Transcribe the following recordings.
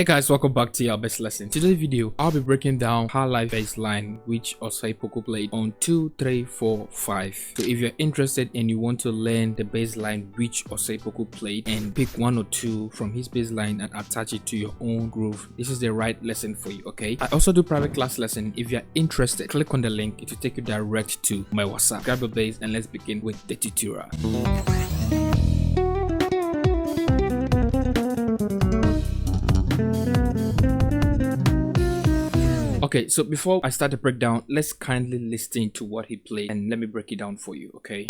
Hey guys, welcome back to your best lesson. Today's video, I'll be breaking down Highlife bassline which Osei Poku played on 2, 3, 4, 5. So if you're interested and you want to learn the bassline which Osei Poku played and pick one or two from his bassline and attach it to your own groove, this is the right lesson for you, okay? I also do private class lesson. If you're interested, click on the link. It will take you direct to my WhatsApp. Grab your bass and let's begin with the tutorial. Okay, so before I start the breakdown, let's kindly listen to what he played and let me break it down for you, okay?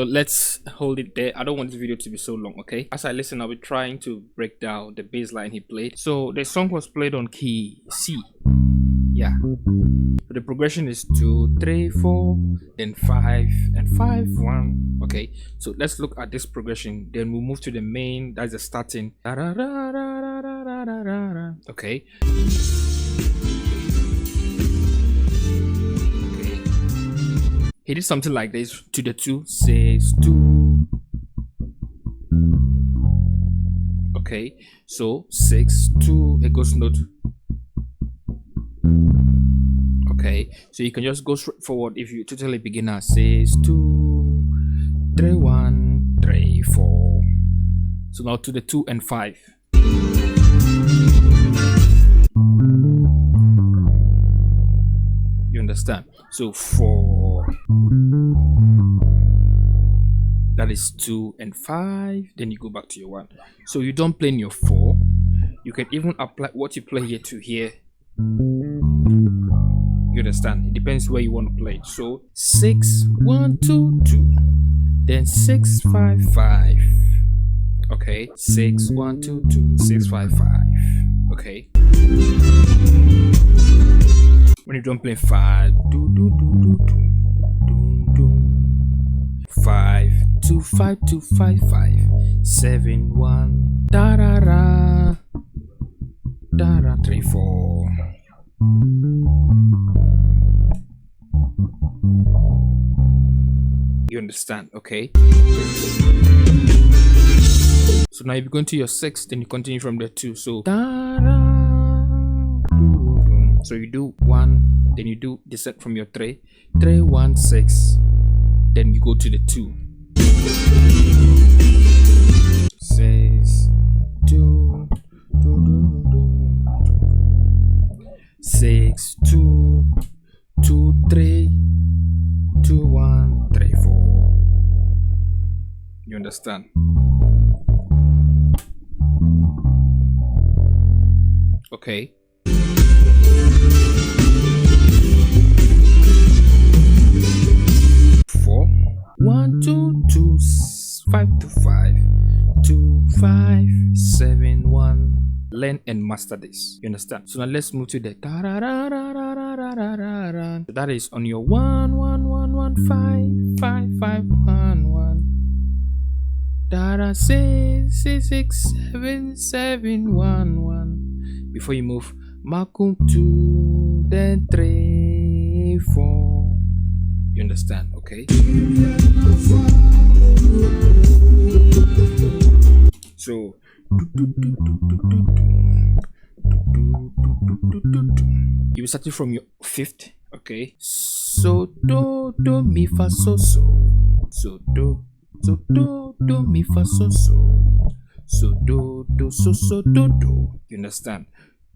Let's hold it there. I don't want this video to be so long, okay? As I listen, I'll be trying to break down the bass line he played. So the song was played on key C. Yeah. The progression is 2, 3, 4, then 5 and 5, 1. Okay. So let's look at this progression. Then we'll move to the main. That's the starting. Okay. He did something like this to the 2, 6, 2. Okay, so 6, 2, it goes note. Okay, so you can just go straight forward if you're totally beginner. 6, 2, 3, 1, 3, 4. So now to the 2 and 5. You understand? So 4. That is 2 and 5. Then you go back to your 1. So you don't play in your 4. You can even apply what you play here to here. You understand? It depends where you want to play. So 6, 1, 2, 2. Then 6, 5, 5. Okay. 6, 1, 2, 2. 6, 5, 5. Okay. When you don't play 5, do do do do do do do. 5, 2, 5, 2, 5, 5, 7, 1, da da da, da da 3, 4. You understand? Okay. So now if you go into your 6, then you continue from the 2. So da da. So you do 1, then you do descent from your 3, 3, 1, 6, then you go to the 2. 6, 2, 6, 2, 2, 3, 2, 1, 3, 4. You understand? Okay. 4, 1, 2, 2, 5 to 5, 2, 5, 7, 1. Learn and master this. You understand? So now let's move to the da da da da da da da da da da. So that is on your 1, 1, 1, 1, 5, 5, 5, 1, 1. Da da 6, 6, 6, 7, 7, 1, 1. Before you move, Makum 2, then 3, 4. You understand? Okay. So you starting from your fifth. Okay. So do mi fa so do mi fa so do so do. You understand?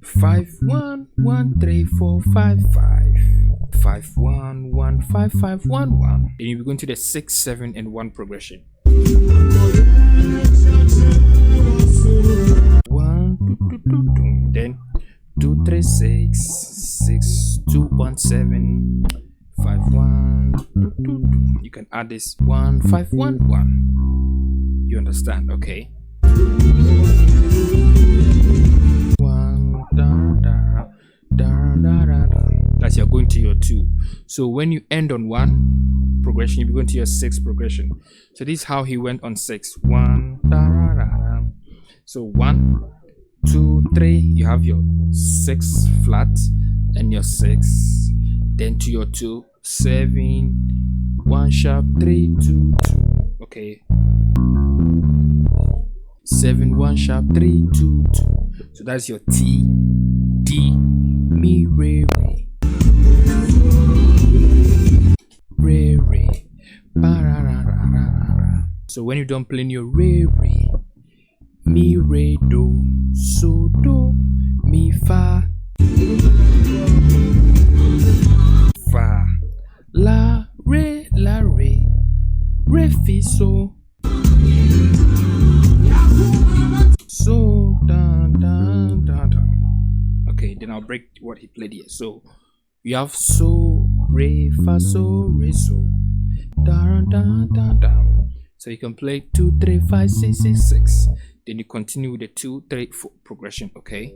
5 1 1 3 4 5 5 5 1 1 5 5 1 1. Then you go into the 6 7 and 1 progression. 1 then 2 3 6 6 2 1 7 5 1 you can add this 1 5 1 1. You understand? Okay. 1 that's you're going to your 2. So when you end on 1 progression, you go into your 6 progression. So this is how he went on 6. 1 so 1 2 3 you have your 6 flat and your 6, then to your 2 7 1 sharp 3 2 2. Okay, 7 1 sharp 3 2 2. So that's your T D mi re re ba ra ra ra ra ra. So when you don't play your re mi re do so do mi fa la re fi so da. Okay, then I'll break what he played here. So you have so re fa so re so da. So you can play 2 3 5 6 6 6. Then you continue with the 2 3 4 progression. Okay.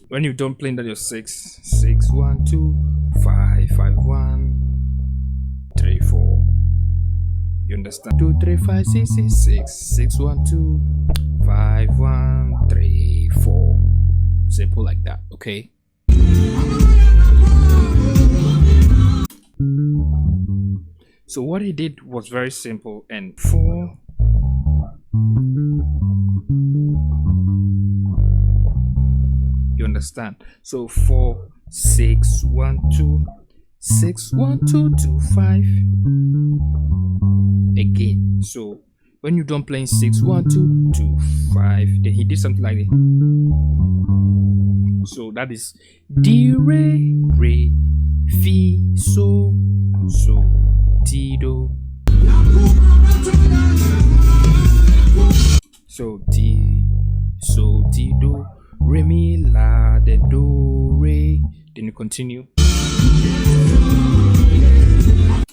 When you don't play that, you're 6 6 1 2 5 5 1 3 4. You understand? 2 3 5 6 6 6 6 1 2 5 1 3 4. Simple like that. Okay. So what he did was very simple, and 4 you understand? So 4 6 1 2 6 1 2 2 5 again. So when you don't play 6 1 2 2 5, then he did something like that. So that is D re fi so ti do. So ti do re mi la de do re. Then you continue.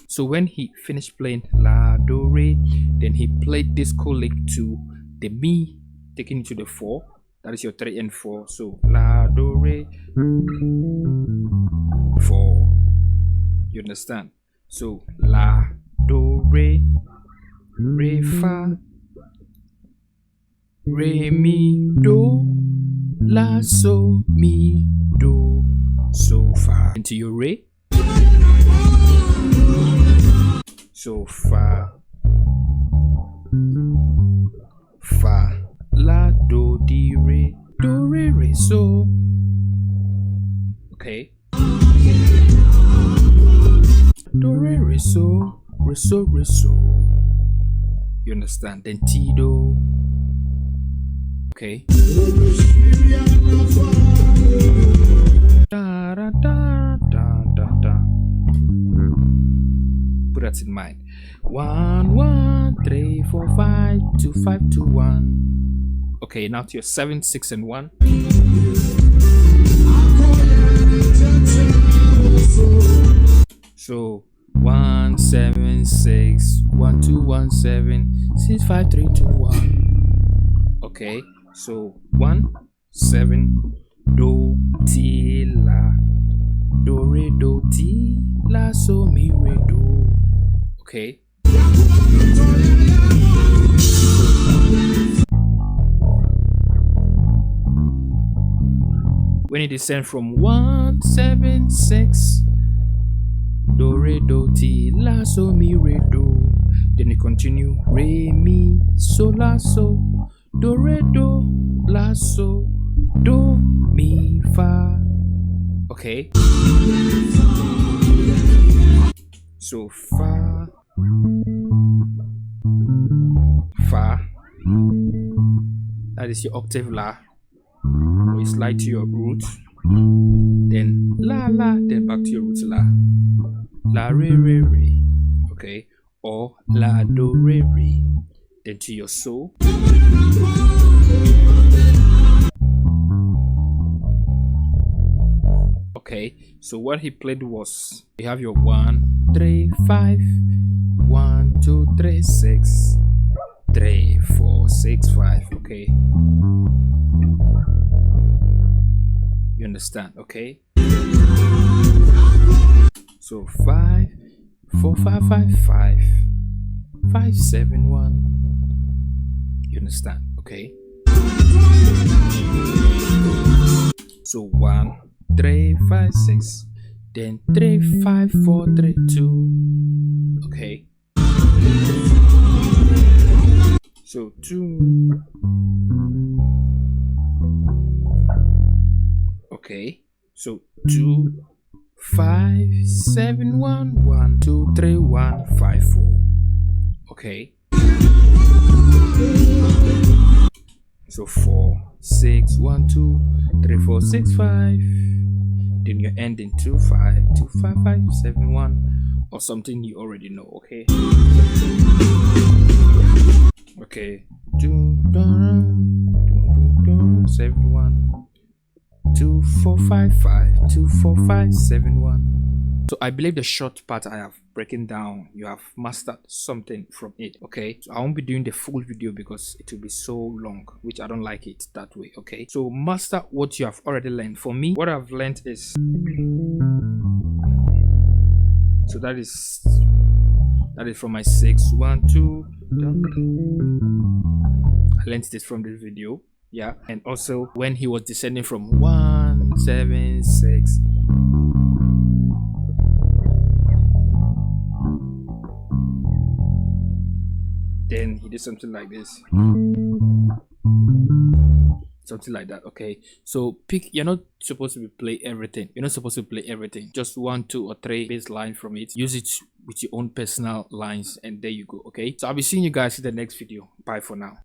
So when he finished playing la do re, then he played this lick to the mi, taking it to the 4. That is your 3 and 4. So la do re 4. You understand? So la do re fa re mi do la so mi do so fa into your re. So fa la do di re so. Okay. Do re so re so. You understand? Then ti do. Okay. Da. Put that in mind. 1 1 3 4 5 2 5 2 1. Okay, now to your 7 6 and 1. So 1 7 6 1 2 1 7 6 5 3 2 1. Okay, so 1 7 do ti la do re do ti la so mi re do. Okay. When when you descend from 176, do re do ti la so mi re do, then you continue re mi so la so, do re do la so, do mi fa. Okay, so fa, fa, that is your octave la. You slide to your root, then la la, then back to your root la, la re re re, okay, or la do re re, then to your so, okay. So what he played was, you have your 1 3 5, 1 2 3 6, 3 4 6 5, okay. You understand? Okay, so 5 4 5 5 5 5 7 1. You understand? Okay, so 1 3 5 6, then 3 5 4 3 2. Okay, so 2. Okay, so 2 5 7 1 1 2 3 1 5 4. Okay, so 4 6 1 2 3 4 6 5, then you're ending 2 5 2 5 5 7 1, or something you already know. Okay, okay, 2 7 1 2 4 5 5 2 4 5 7 1. So I believe the short part I have broken down, you have mastered something from it. Okay, so I won't be doing the full video because it will be so long, which I don't like it that way. Okay, so master what you have already learned. For me, what I've learned is, so that is from my 6 1 2. I learned this from this video. Yeah, and also when he was descending from 1 7 6, then he did something like this, something like that. Okay, so pick, you're not supposed to play everything, just 1 2 or 3 bass line from it. Use it with your own personal lines, and there you go. Okay, so I'll be seeing you guys in the next video. Bye for now.